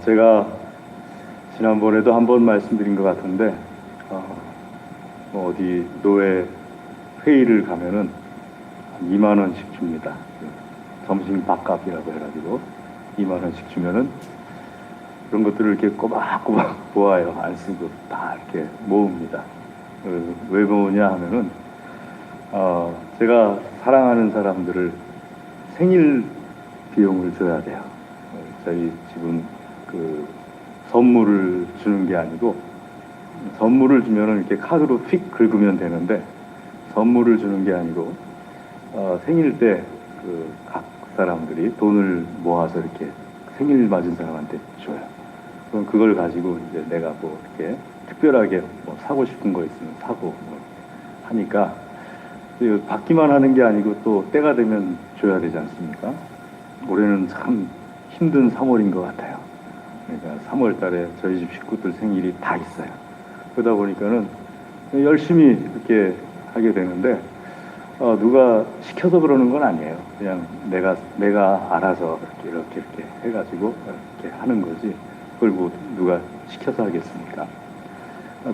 제가 지난번에도 한번 말씀드린 것 같은데, 어디 노회 회의를 가면은 한 2만 원씩 줍니다. 점심 밥값이라고 해가지고 2만 원씩 주면은 그런 것들을 이렇게 꼬박꼬박 모아요. 안 쓰고 다 이렇게 모읍니다. 왜 모으냐 하면은 제가 사랑하는 사람들을 생일 비용을 줘야 돼요. 저희 집은 선물을 주는 게 아니고, 선물을 주면은 이렇게 카드로 휙 긁으면 되는데, 선물을 주는 게 아니고 생일 때 각 사람들이 돈을 모아서 이렇게 생일 맞은 사람한테 줘요. 그럼 그걸 가지고 이제 내가 뭐 이렇게 특별하게 뭐 사고 싶은 거 있으면 사고 뭐 하니까, 받기만 하는 게 아니고 또 때가 되면 줘야 되지 않습니까? 올해는 참 힘든 3월인 것 같아요. 그러니까 3월 달에 저희 집 식구들 생일이 다 있어요. 그러다 보니까는 열심히 이렇게 하게 되는데, 누가 시켜서 그러는 건 아니에요. 그냥 내가 알아서 이렇게 해가지고 이렇게 하는 거지. 그걸 뭐 누가 시켜서 하겠습니까?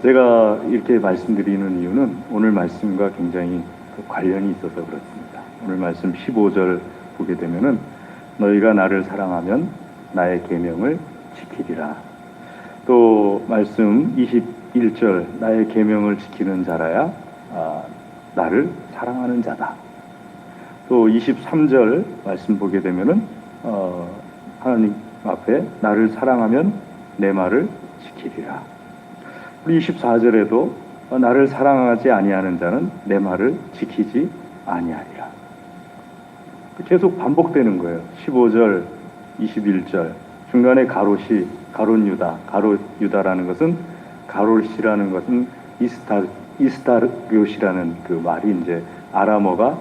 제가 이렇게 말씀드리는 이유는 오늘 말씀과 굉장히 관련이 있어서 그렇습니다. 오늘 말씀 15절 보게 되면은, 너희가 나를 사랑하면 나의 계명을 지키리라. 또 말씀 21절, 나의 계명을 지키는 자라야 나를 사랑하는 자다. 또 23절 말씀 보게 되면은 하나님 앞에 나를 사랑하면 내 말을 지키리라. 우리 24절에도 나를 사랑하지 아니하는 자는 내 말을 지키지 아니하리라. 계속 반복되는 거예요. 15절, 21절 중간에 가롯이 가롯 유다라는 것은, 가롯이라는 것은 이스타르교시라는 그 말이 이제 아람어가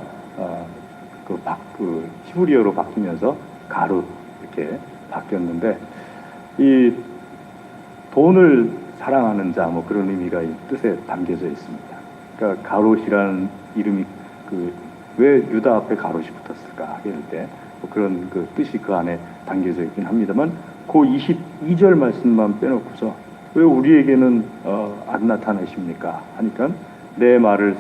히브리어로 바뀌면서 가롯 이렇게 바뀌었는데, 이 돈을 사랑하는 자 뭐 그런 의미가 이 뜻에 담겨져 있습니다. 그러니까 가롯이라는 이름이 왜 유다 앞에 가롯이 붙었을까 할 때 뭐 그런 뜻이 그 안에 담겨져 있긴 합니다만, 그 22절 말씀만 빼놓고서 왜 우리에게는 안 나타내십니까 하니까, 내 말을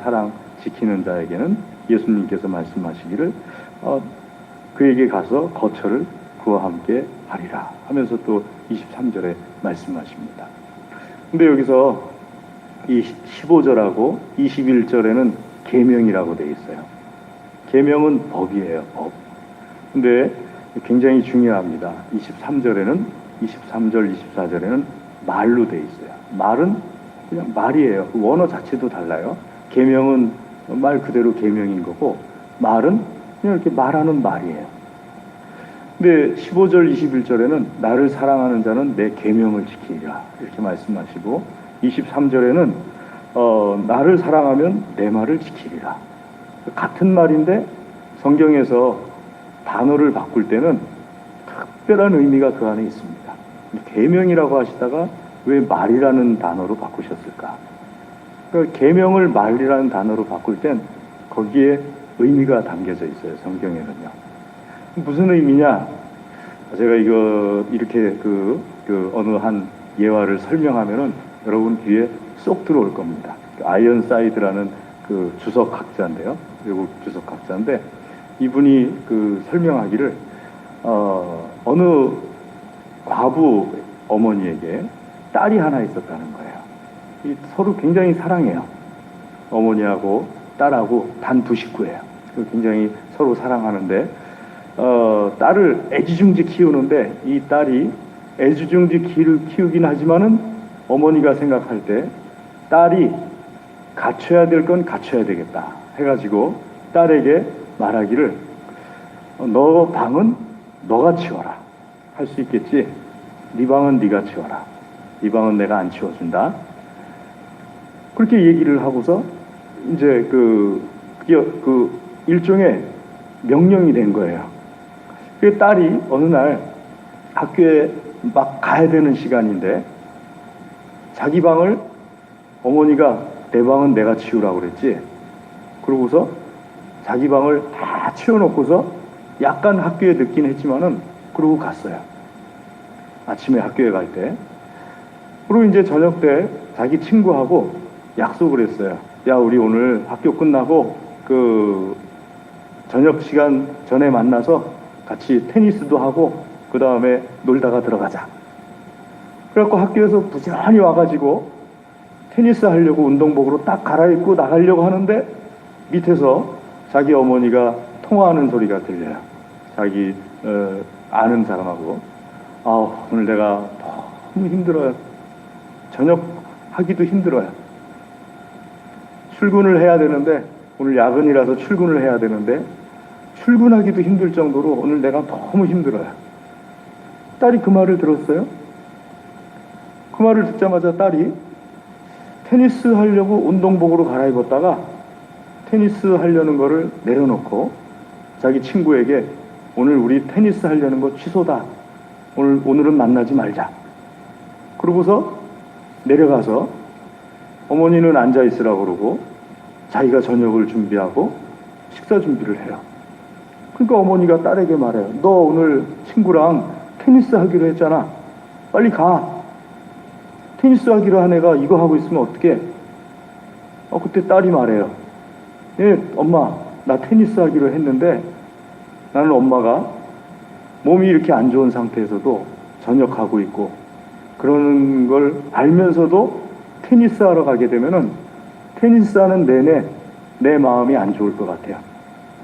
지키는 자에게는 예수님께서 말씀하시기를 그에게 가서 거처를 그와 함께 하리라 하면서 또 23절에 말씀하십니다. 근데 여기서 이 15절하고 21절에는 계명이라고 되어 있어요. 계명은 법이에요, 법. 근데 굉장히 중요합니다. 23절, 24절에는 말로 되어 있어요. 말은 그냥 말이에요. 원어 자체도 달라요. 계명은 말 그대로 계명인 거고, 말은 그냥 이렇게 말하는 말이에요. 근데 15절, 21절에는 나를 사랑하는 자는 내 계명을 지키리라 이렇게 말씀하시고, 23절에는 나를 사랑하면 내 말을 지키리라. 같은 말인데 성경에서 단어를 바꿀 때는 특별한 의미가 그 안에 있습니다. 계명이라고 하시다가 왜 말이라는 단어로 바꾸셨을까? 그러니까 계명을 말이라는 단어로 바꿀 땐 거기에 의미가 담겨져 있어요, 성경에는요. 무슨 의미냐? 제가 이거 이렇게 어느 한 예화를 설명하면은 여러분 귀에 쏙 들어올 겁니다. 아이언사이드라는 주석학자인데요, 외국 주석학자인데, 이분이 설명하기를 어느 과부 어머니에게 딸이 하나 있었다는 거예요. 서로 굉장히 사랑해요. 어머니하고 딸하고 단 두 식구예요. 굉장히 서로 사랑하는데, 딸을 애지중지 키우는데, 이 딸이 애지중지 키우긴 하지만은 어머니가 생각할 때 딸이 갖춰야 될 건 갖춰야 되겠다 해가지고 딸에게 말하기를, 너 방은 너가 치워라. 할 수 있겠지? 네 방은 네가 치워라. 네 방은 내가 안 치워준다. 그렇게 얘기를 하고서 이제 일종의 명령이 된 거예요. 그 딸이 어느 날 학교에 막 가야 되는 시간인데, 자기 방을 어머니가 내 방은 내가 치우라고 그랬지. 그러고서 자기 방을 다 치워놓고서 약간 학교에 늦긴 했지만은 그러고 갔어요. 아침에 학교에 갈 때. 그리고 이제 저녁 때 자기 친구하고 약속을 했어요. 야, 우리 오늘 학교 끝나고 그 저녁 시간 전에 만나서 같이 테니스도 하고 그 다음에 놀다가 들어가자. 그래갖고 학교에서 부지런히 와가지고 테니스 하려고 운동복으로 딱 갈아입고 나가려고 하는데 밑에서 자기 어머니가 통화하는 소리가 들려요. 자기 아는 사람하고. 오늘 내가 너무 힘들어요. 저녁 하기도 힘들어요. 출근을 해야 되는데 오늘 야근이라서 출근을 해야 되는데 출근하기도 힘들 정도로 오늘 내가 너무 힘들어요. 딸이 그 말을 들었어요. 그 말을 듣자마자 딸이 테니스 하려고 운동복으로 갈아입었다가 테니스 하려는 거를 내려놓고 자기 친구에게 오늘 우리 테니스 하려는 거 취소다. 오늘은 만나지 말자. 그러고서 내려가서 어머니는 앉아 있으라고 그러고 자기가 저녁을 준비하고 식사 준비를 해요. 그러니까 어머니가 딸에게 말해요. 너 오늘 친구랑 테니스 하기로 했잖아. 빨리 가. 테니스 하기로 한 애가 이거 하고 있으면 어떡해? 그때 딸이 말해요. 예, 엄마, 나 테니스 하기로 했는데 나는 엄마가 몸이 이렇게 안 좋은 상태에서도 전역하고 있고 그러는 걸 알면서도 테니스 하러 가게 되면은 테니스 하는 내내 내 마음이 안 좋을 것 같아요.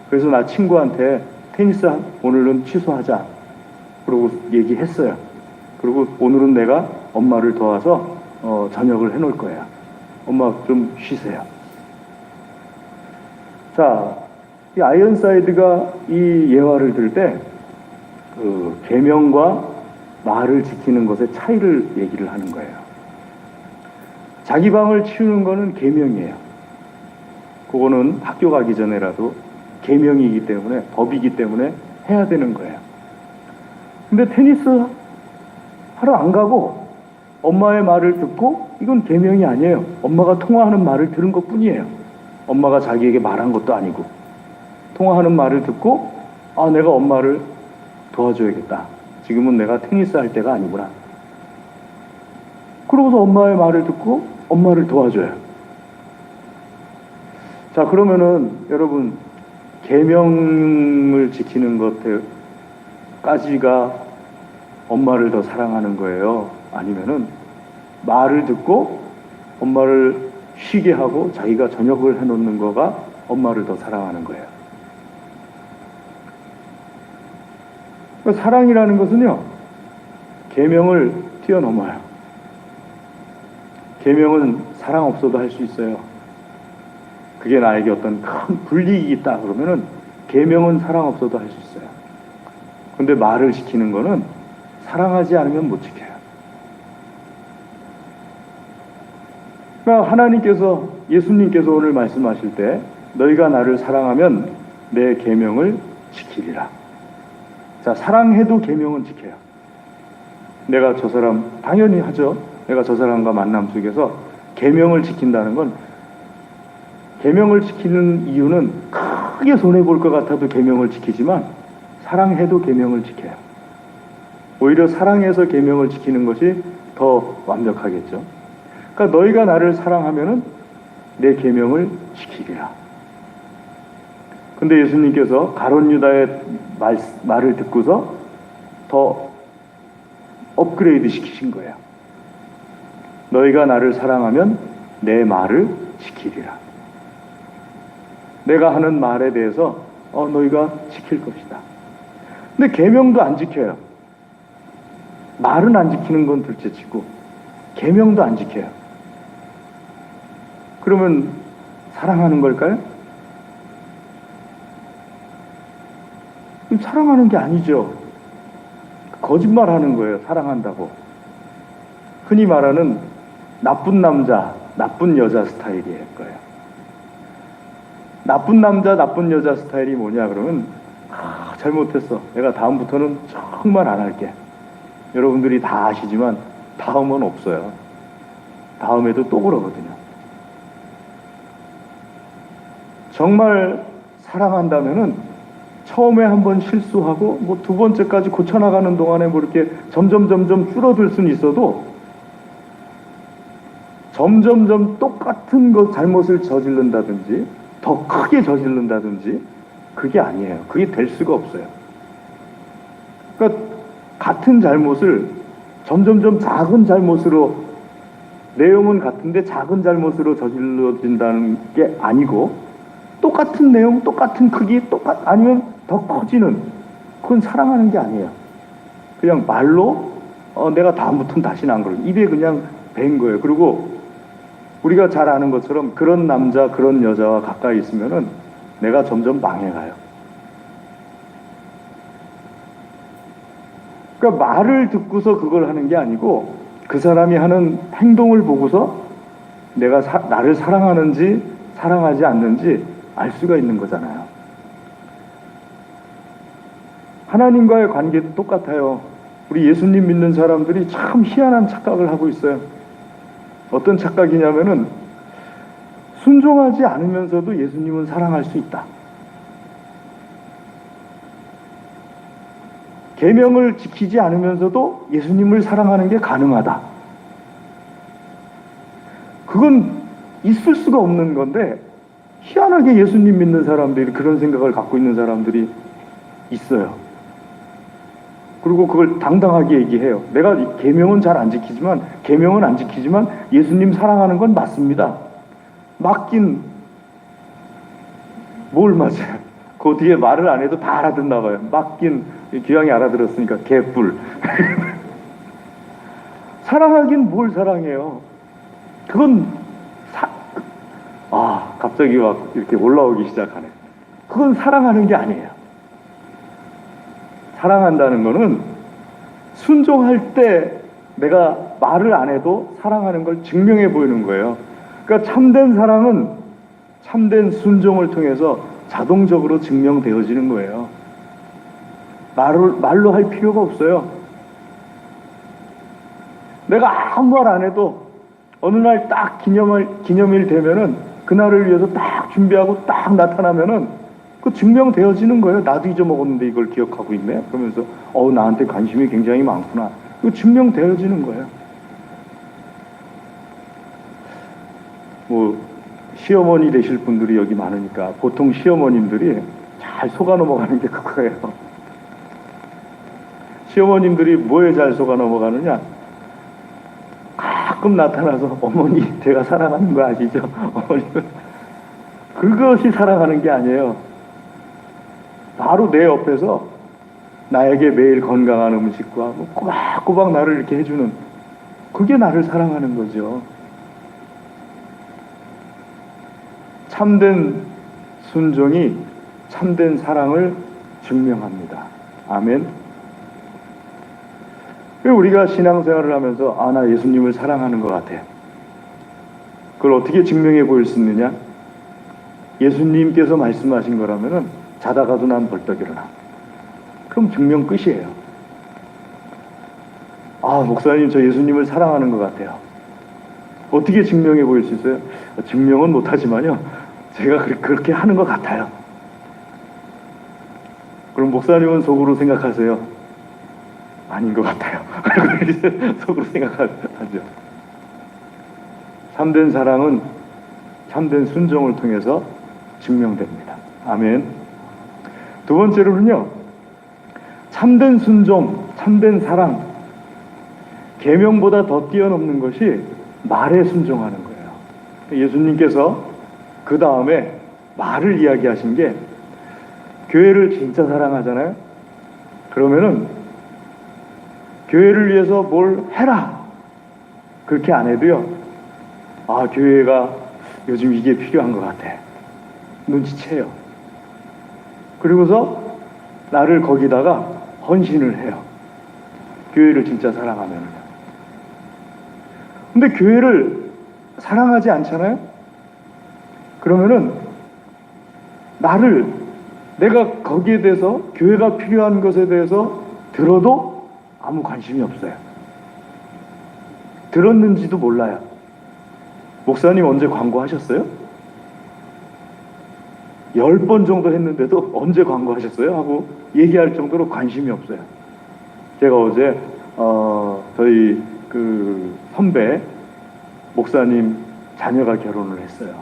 그래서 나 친구한테 테니스 오늘은 취소하자. 그러고 얘기했어요. 그리고 오늘은 내가 엄마를 도와서 저녁을 해놓을 거야. 엄마 좀 쉬세요. 자, 이 아이언사이드가 이 예화를 들을 때 그 계명과 말을 지키는 것의 차이를 얘기를 하는 거예요. 자기 방을 치우는 거는 계명이에요. 그거는 학교 가기 전에라도 계명이기 때문에 법이기 때문에 해야 되는 거예요. 근데 테니스 하러 안 가고 엄마의 말을 듣고 이건 계명이 아니에요. 엄마가 통화하는 말을 들은 것뿐이에요. 엄마가 자기에게 말한 것도 아니고 통화하는 말을 듣고 내가 엄마를 도와줘야겠다. 지금은 내가 테니스 할 때가 아니구나. 그러고서 엄마의 말을 듣고 엄마를 도와줘요. 자, 그러면은 여러분 계명을 지키는 것까지가 엄마를 더 사랑하는 거예요? 아니면은 말을 듣고 엄마를 쉬게 하고 자기가 저녁을 해놓는 거가 엄마를 더 사랑하는 거예요? 그러니까 사랑이라는 것은요, 계명을 뛰어넘어요. 계명은 사랑 없어도 할 수 있어요. 그게 나에게 어떤 큰 불이익이 있다 그러면은 계명은 사랑 없어도 할 수 있어요. 근데 말을 지키는 거는 사랑하지 않으면 못 지켜요. 그러니까 하나님께서, 예수님께서 오늘 말씀하실 때 너희가 나를 사랑하면 내 계명을 지키리라. 자, 사랑해도 계명은 지켜요. 내가 저 사람, 당연히 하죠. 내가 저 사람과 만남 속에서 계명을 지킨다는 건, 계명을 지키는 이유는 크게 손해볼 것 같아도 계명을 지키지만 사랑해도 계명을 지켜요. 오히려 사랑해서 계명을 지키는 것이 더 완벽하겠죠. 그러니까 너희가 나를 사랑하면은 내 계명을 지키리라. 근데 예수님께서 가룟 유다의 말을 듣고서 더 업그레이드 시키신 거예요. 너희가 나를 사랑하면 내 말을 지키리라. 내가 하는 말에 대해서 너희가 지킬 것이다. 근데 계명도 안 지켜요. 말은 안 지키는 건 둘째치고 계명도 안 지켜요. 그러면 사랑하는 걸까요? 사랑하는 게 아니죠. 거짓말하는 거예요. 사랑한다고. 흔히 말하는 나쁜 남자, 나쁜 여자 스타일일 거예요. 나쁜 남자, 나쁜 여자 스타일이 뭐냐 그러면 잘못했어. 내가 다음부터는 정말 안 할게. 여러분들이 다 아시지만 다음은 없어요. 다음에도 또 그러거든요. 정말 사랑한다면은 처음에 한번 실수하고 뭐 두 번째까지 고쳐나가는 동안에 뭐 이렇게 점점 줄어들 수는 있어도 점점 똑같은 것 잘못을 저지른다든지 더 크게 저지른다든지 그게 아니에요. 그게 될 수가 없어요. 그러니까 같은 잘못을 점점 작은 잘못으로, 내용은 같은데 작은 잘못으로 저질러진다는 게 아니고, 똑같은 내용, 똑같은 크기, 아니면 더 커지는, 그건 사랑하는 게 아니에요. 그냥 말로 내가 다음부터는 다시는 안 그러고 입에 그냥 밴 거예요. 그리고 우리가 잘 아는 것처럼 그런 남자, 그런 여자와 가까이 있으면은 내가 점점 망해가요. 그러니까 말을 듣고서 그걸 하는 게 아니고 그 사람이 하는 행동을 보고서 내가 나를 사랑하는지 사랑하지 않는지 알 수가 있는 거잖아요. 하나님과의 관계도 똑같아요. 우리 예수님 믿는 사람들이 참 희한한 착각을 하고 있어요. 어떤 착각이냐면은 순종하지 않으면서도 예수님은 사랑할 수 있다. 계명을 지키지 않으면서도 예수님을 사랑하는 게 가능하다. 그건 있을 수가 없는 건데 희한하게 예수님 믿는 사람들이 그런 생각을 갖고 있는 사람들이 있어요. 그리고 그걸 당당하게 얘기해요. 내가 계명은 계명은 안 지키지만 예수님 사랑하는 건 맞습니다. 맞긴 뭘 맞아요? 그 뒤에 말을 안 해도 다 알아듣나 봐요. 맞긴 기왕이 알아들었으니까 개뿔. 사랑하긴 뭘 사랑해요? 그건 갑자기 막 이렇게 올라오기 시작하네. 그건 사랑하는 게 아니에요. 사랑한다는 거는 순종할 때 내가 말을 안 해도 사랑하는 걸 증명해 보이는 거예요. 그러니까 참된 사랑은 참된 순종을 통해서 자동적으로 증명되어지는 거예요. 말로 할 필요가 없어요. 내가 아무 말 안 해도 어느 날 딱 기념일 되면은 그날을 위해서 딱 준비하고 딱 나타나면은 그 증명되어지는 거예요. 나도 잊어먹었는데 이걸 기억하고 있네. 그러면서 나한테 관심이 굉장히 많구나. 그 증명되어지는 거예요. 뭐 시어머니 되실 분들이 여기 많으니까 보통 시어머님들이 잘 속아 넘어가는 게 그거예요. 시어머님들이 뭐에 잘 속아 넘어가느냐? 가끔 나타나서 어머니 제가 사랑하는 거 아시죠? 어머니는 그것이 사랑하는 게 아니에요. 바로 내 옆에서 나에게 매일 건강한 음식과 꼬박꼬박 나를 이렇게 해주는, 그게 나를 사랑하는 거죠. 참된 순종이 참된 사랑을 증명합니다. 아멘. 우리가 신앙생활을 하면서 나 예수님을 사랑하는 것 같아. 그걸 어떻게 증명해 보일 수 있느냐? 예수님께서 말씀하신 거라면은 자다가도 난 벌떡 일어나. 그럼 증명 끝이에요. 목사님 저 예수님을 사랑하는 것 같아요. 어떻게 증명해 보일 수 있어요? 증명은 못하지만요, 제가 그렇게 하는 것 같아요. 그럼 목사님은 속으로 생각하세요. 아닌 것 같아요. 속으로 생각하죠. 참된 사랑은 참된 순종을 통해서 증명됩니다. 아멘. 두 번째로는요, 참된 순종, 참된 사랑, 계명보다 더 뛰어넘는 것이 말에 순종하는 거예요. 예수님께서 그 다음에 말을 이야기하신 게, 교회를 진짜 사랑하잖아요. 그러면은 교회를 위해서 뭘 해라 그렇게 안 해도요, 교회가 요즘 이게 필요한 것 같아. 눈치채요. 그리고서 나를 거기다가 헌신을 해요. 교회를 진짜 사랑하면. 근데 교회를 사랑하지 않잖아요? 그러면은 내가 거기에 대해서, 교회가 필요한 것에 대해서 들어도 아무 관심이 없어요. 들었는지도 몰라요. 목사님 언제 광고하셨어요? 10번 정도 했는데도 언제 광고하셨어요? 하고 얘기할 정도로 관심이 없어요. 제가 어제 저희 그 선배 목사님 자녀가 결혼을 했어요.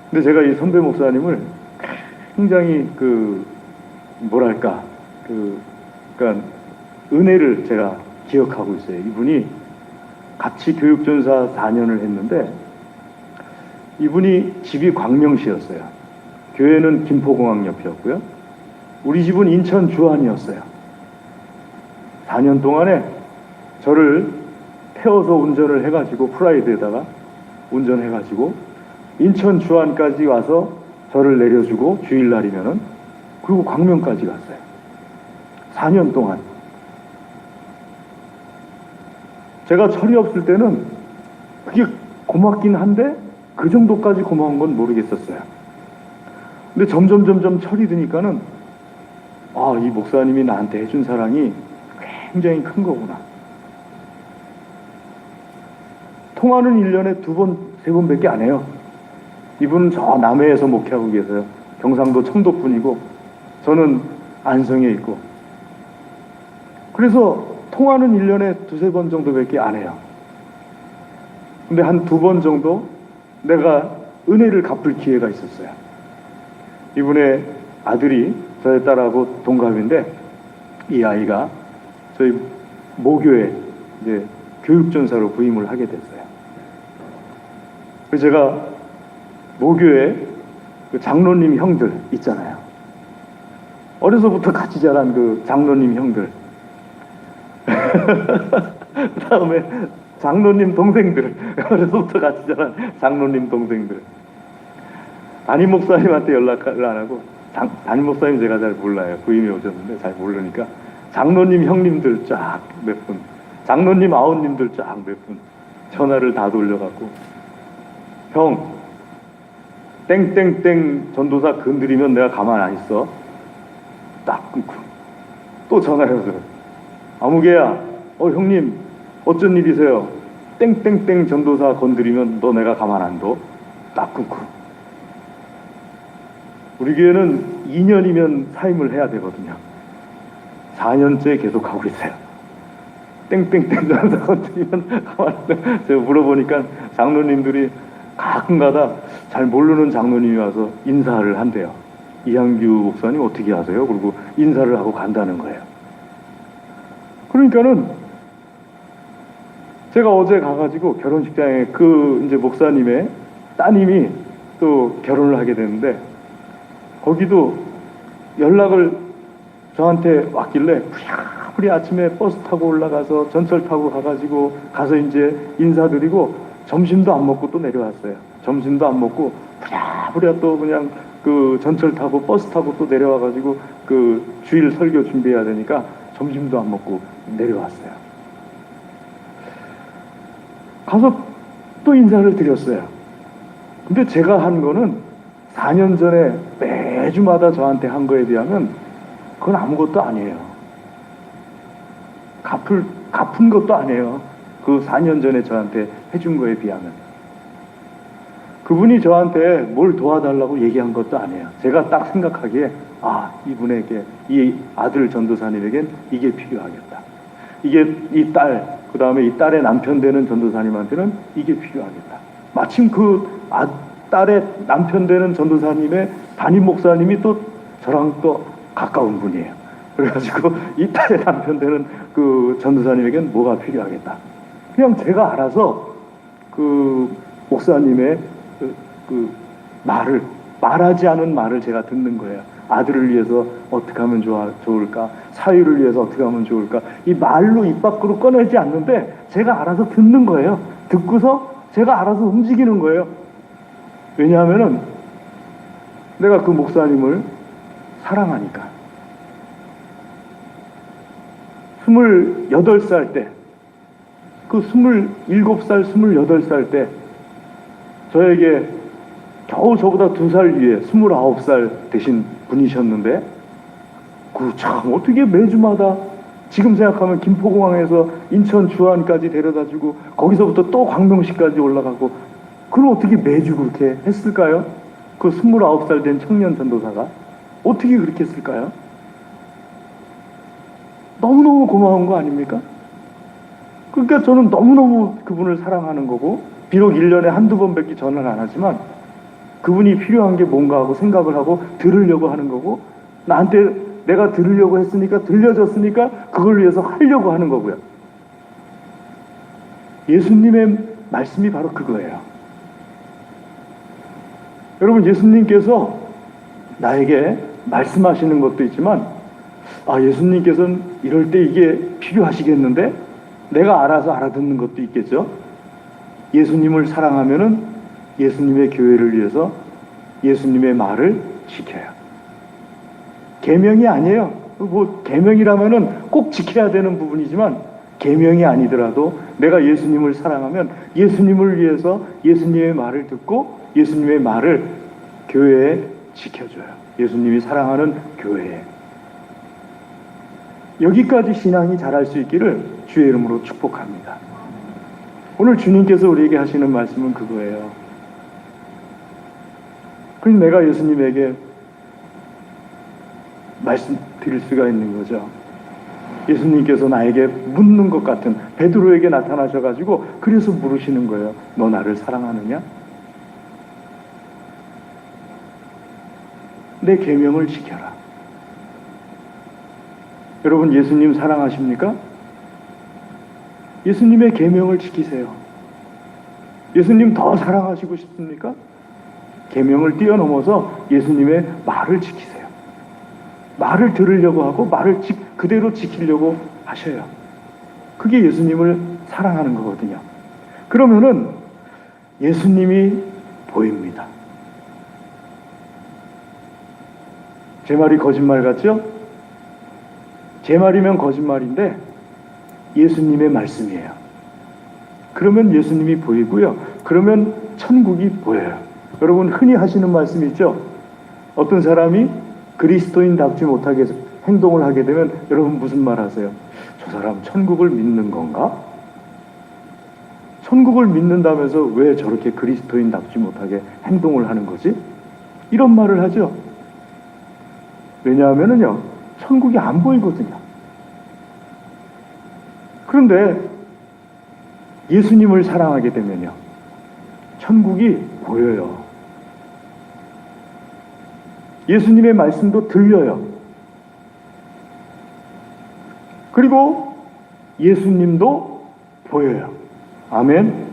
근데 제가 이 선배 목사님을 굉장히 뭐랄까 그러니까 은혜를 제가 기억하고 있어요. 이분이 같이 교육전사 4년을 했는데 이분이 집이 광명시였어요. 교회는 김포공항 옆이었고요. 우리 집은 인천 주안이었어요. 4년 동안에 저를 태워서 운전을 해가지고 프라이드에다가 운전해가지고 인천 주안까지 와서 저를 내려주고 주일날이면은 그리고 광명까지 갔어요. 4년 동안. 제가 철이 없을 때는 그게 고맙긴 한데 그 정도까지 고마운 건 모르겠었어요. 근데 점점 철이 드니까는 이 목사님이 나한테 해준 사랑이 굉장히 큰 거구나. 통화는 1년에 2번, 3번밖에 안 해요. 이분은 저 남해에서 목회하고 계세요. 경상도 청도분이고 저는 안성에 있고. 그래서 통화는 1년에 2-3번 정도밖에 안 해요. 근데 한 2번 정도 내가 은혜를 갚을 기회가 있었어요. 이분의 아들이 저의 딸하고 동갑인데 이 아이가 저희 모교에 이제 교육전사로 부임을 하게 됐어요. 그래서 제가 모교에 그 장로님 형들 있잖아요. 어려서부터 같이 자란 그 장로님 형들. 그 다음에 장로님 동생들. 어려서부터 같이 자란 장로님 동생들. 담임 목사님한테 연락을 안 하고, 담임 목사님 제가 잘 몰라요. 부임이 오셨는데 잘 모르니까 장로님 형님들 쫙 몇 분, 장로님 아우님들 쫙 몇 분 전화를 다 돌려갖고, 형 땡땡땡 전도사 건드리면 내가 가만 안 있어. 딱 끊고 또 전화해서 아무개야, 형님 어쩐 일이세요? 땡땡땡 전도사 건드리면 너 내가 가만 안 둬. 딱 끊고. 우리 교회는 2년이면 사임을 해야 되거든요. 4년째 계속 하고 있어요. 땡땡땡 전도사 건드리면 가만 안 둬. 제가 물어보니까 장로님들이 가끔가다 잘 모르는 장로님이 와서 인사를 한대요. 이한규 목사님 어떻게 하세요? 그리고 인사를 하고 간다는 거예요. 그러니까는 제가 어제 가가지고 결혼식장에 이제 목사님의 따님이 또 결혼을 하게 됐는데 거기도 연락을 저한테 왔길래 부랴부랴 아침에 버스 타고 올라가서 전철 타고 가가지고 가서 이제 인사드리고 점심도 안 먹고 또 내려왔어요. 점심도 안 먹고 부랴부랴 또 그냥 그 전철 타고 버스 타고 또 내려와가지고 그 주일 설교 준비해야 되니까 점심도 안 먹고 내려왔어요. 가서 또 인사를 드렸어요. 근데 제가 한 거는 4년 전에 매주마다 저한테 한 거에 비하면 그건 아무것도 아니에요. 갚은 것도 아니에요. 그 4년 전에 저한테 해준 거에 비하면. 그분이 저한테 뭘 도와달라고 얘기한 것도 아니에요. 제가 딱 생각하기에 이분에게, 이 아들 전도사님에겐 이게 필요하겠다. 이게 이 딸, 그 다음에 이 딸의 남편 되는 전도사님한테는 이게 필요하겠다. 마침 딸의 남편 되는 전도사님의 담임 목사님이 또 저랑 또 가까운 분이에요. 그래가지고 이 딸의 남편 되는 그 전도사님에겐 뭐가 필요하겠다. 그냥 제가 알아서 그 목사님의 말하지 않은 말을 제가 듣는 거예요. 아들을 위해서 어떻게 하면 좋을까? 사유를 위해서 어떻게 하면 좋을까? 이 말로 입 밖으로 꺼내지 않는데 제가 알아서 듣는 거예요. 듣고서 제가 알아서 움직이는 거예요. 왜냐하면은 내가 그 목사님을 사랑하니까. 28살 때, 그 27살, 28살 때 저에게 겨우 저보다 2살 위에 29살 되신 분이셨는데 참 어떻게 매주마다 지금 생각하면 김포공항에서 인천 주안까지 데려다주고 거기서부터 또 광명시까지 올라가고 그걸 어떻게 매주 그렇게 했을까요? 그 29살 된 청년 전도사가 어떻게 그렇게 했을까요? 너무너무 고마운 거 아닙니까? 그러니까 저는 너무너무 그분을 사랑하는 거고, 비록 1년에 한두 번밖에 전화를 안 하지만 그분이 필요한 게 뭔가 하고 생각을 하고 들으려고 하는 거고, 나한테 내가 들으려고 했으니까, 들려줬으니까 그걸 위해서 하려고 하는 거고요. 예수님의 말씀이 바로 그거예요. 여러분, 예수님께서 나에게 말씀하시는 것도 있지만, 예수님께서는 이럴 때 이게 필요하시겠는데 내가 알아서 알아듣는 것도 있겠죠. 예수님을 사랑하면은 예수님의 교회를 위해서 예수님의 말을 지켜요. 계명이 아니에요. 뭐 계명이라면은 꼭 지켜야 되는 부분이지만, 계명이 아니더라도 내가 예수님을 사랑하면 예수님을 위해서 예수님의 말을 듣고 예수님의 말을 교회에 지켜줘요. 예수님이 사랑하는 교회에. 여기까지 신앙이 자랄 수 있기를 주의 이름으로 축복합니다. 오늘 주님께서 우리에게 하시는 말씀은 그거예요. 그럼 내가 예수님에게 말씀드릴 수가 있는 거죠. 예수님께서 나에게 묻는 것 같은, 베드로에게 나타나셔가지고 그래서 물으시는 거예요. 너 나를 사랑하느냐? 내 계명을 지켜라. 여러분, 예수님 사랑하십니까? 예수님의 계명을 지키세요. 예수님 더 사랑하시고 싶습니까? 계명을 뛰어넘어서 예수님의 말을 지키세요. 말을 들으려고 하고 말을 그대로 지키려고 하셔요. 그게 예수님을 사랑하는 거거든요. 그러면은 예수님이 보입니다. 제 말이 거짓말 같죠? 제 말이면 거짓말인데 예수님의 말씀이에요. 그러면 예수님이 보이고요. 그러면 천국이 보여요. 여러분, 흔히 하시는 말씀이 있죠? 어떤 사람이 그리스도인답지 못하게 행동을 하게 되면 여러분 무슨 말 하세요? 저 사람 천국을 믿는 건가? 천국을 믿는다면서 왜 저렇게 그리스도인답지 못하게 행동을 하는 거지? 이런 말을 하죠. 왜냐하면요, 천국이 안 보이거든요. 그런데 예수님을 사랑하게 되면요, 천국이 보여요. 예수님의 말씀도 들려요. 그리고 예수님도 보여요. 아멘.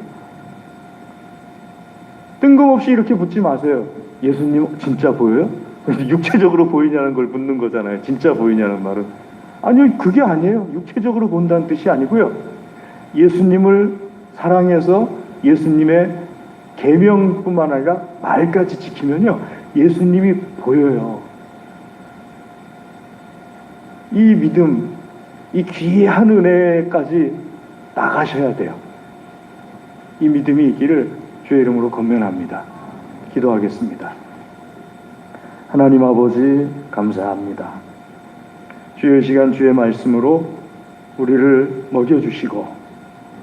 뜬금없이 이렇게 묻지 마세요. 예수님 진짜 보여요? 육체적으로 보이냐는 걸 묻는 거잖아요. 진짜 보이냐는 말은. 아니요, 그게 아니에요. 육체적으로 본다는 뜻이 아니고요. 예수님을 사랑해서 예수님의 계명뿐만 아니라 말까지 지키면요, 예수님이 보여요. 이 믿음, 이 귀한 은혜까지 나가셔야 돼요. 이 믿음이 있기를 주의 이름으로 권면합니다. 기도하겠습니다. 하나님 아버지, 감사합니다. 주의 시간 주의 말씀으로 우리를 먹여주시고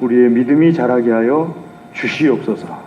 우리의 믿음이 자라게 하여 주시옵소서.